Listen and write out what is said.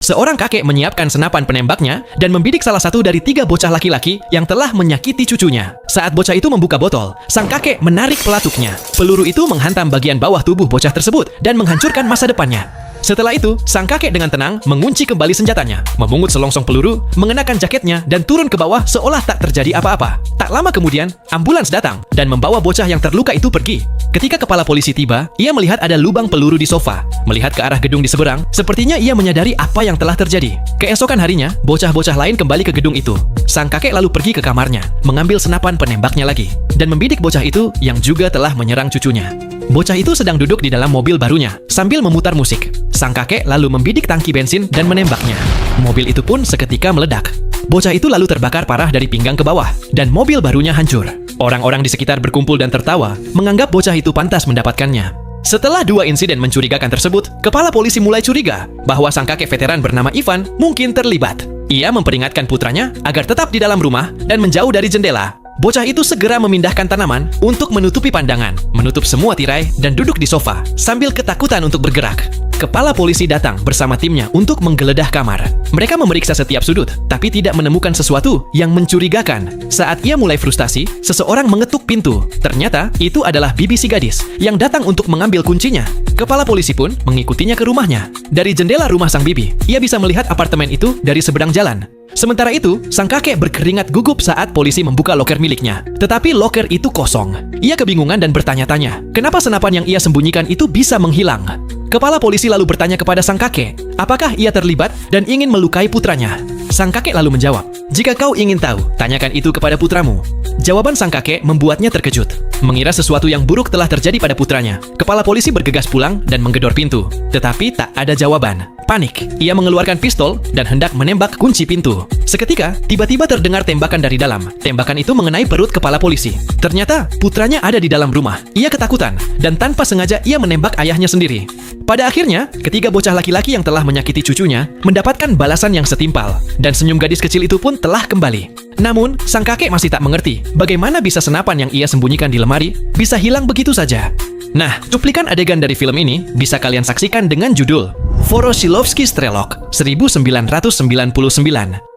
seorang kakek menyiapkan senapan penembaknya dan membidik salah satu dari 3 bocah laki-laki yang telah menyakiti cucunya. Saat bocah itu membuka botol, sang kakek menarik pelatuknya. Peluru itu menghantam bagian bawah tubuh bocah tersebut dan menghancurkan masa depannya. Setelah itu, sang kakek dengan tenang mengunci kembali senjatanya, memungut selongsong peluru, mengenakan jaketnya, dan turun ke bawah seolah tak terjadi apa-apa. Tak lama kemudian, ambulans datang dan membawa bocah yang terluka itu pergi. Ketika kepala polisi tiba, ia melihat ada lubang peluru di sofa. Melihat ke arah gedung di seberang, sepertinya ia menyadari apa yang telah terjadi. Keesokan harinya, bocah-bocah lain kembali ke gedung itu. Sang kakek lalu pergi ke kamarnya, mengambil senapan penembaknya lagi, dan membidik bocah itu yang juga telah menyerang cucunya. Bocah itu sedang duduk di dalam mobil barunya, sambil memutar musik. Sang kakek lalu membidik tangki bensin dan menembaknya. Mobil itu pun seketika meledak. Bocah itu lalu terbakar parah dari pinggang ke bawah, dan mobil barunya hancur. Orang-orang di sekitar berkumpul dan tertawa, menganggap bocah itu pantas mendapatkannya. Setelah 2 insiden mencurigakan tersebut, kepala polisi mulai curiga bahwa sang kakek veteran bernama Ivan mungkin terlibat. Ia memperingatkan putranya agar tetap di dalam rumah dan menjauh dari jendela. Bocah itu segera memindahkan tanaman untuk menutupi pandangan, menutup semua tirai, dan duduk di sofa sambil ketakutan untuk bergerak. Kepala polisi datang bersama timnya untuk menggeledah kamar. Mereka memeriksa setiap sudut, tapi tidak menemukan sesuatu yang mencurigakan. Saat ia mulai frustasi, seseorang mengetuk pintu. Ternyata, itu adalah bibi si gadis yang datang untuk mengambil kuncinya. Kepala polisi pun mengikutinya ke rumahnya. Dari jendela rumah sang bibi, ia bisa melihat apartemen itu dari seberang jalan. Sementara itu, sang kakek berkeringat gugup saat polisi membuka loker miliknya. Tetapi loker itu kosong. Ia kebingungan dan bertanya-tanya, kenapa senapan yang ia sembunyikan itu bisa menghilang? Kepala polisi lalu bertanya kepada sang kakek, apakah ia terlibat dan ingin melukai putranya? Sang kakek lalu menjawab, jika kau ingin tahu, tanyakan itu kepada putramu. Jawaban sang kakek membuatnya terkejut. Mengira sesuatu yang buruk telah terjadi pada putranya, kepala polisi bergegas pulang dan menggedor pintu. Tetapi tak ada jawaban. Panik, ia mengeluarkan pistol dan hendak menembak kunci pintu. Seketika, tiba-tiba terdengar tembakan dari dalam. Tembakan itu mengenai perut kepala polisi. Ternyata, putranya ada di dalam rumah. Ia ketakutan, dan tanpa sengaja ia menembak ayahnya sendiri. Pada akhirnya, ketiga bocah laki-laki yang telah menyakiti cucunya mendapatkan balasan yang setimpal, dan senyum gadis kecil itu pun telah kembali. Namun, sang kakek masih tak mengerti bagaimana bisa senapan yang ia sembunyikan di lemari bisa hilang begitu saja. Nah, cuplikan adegan dari film ini bisa kalian saksikan dengan judul Voroshilovskiy Strelok 1999.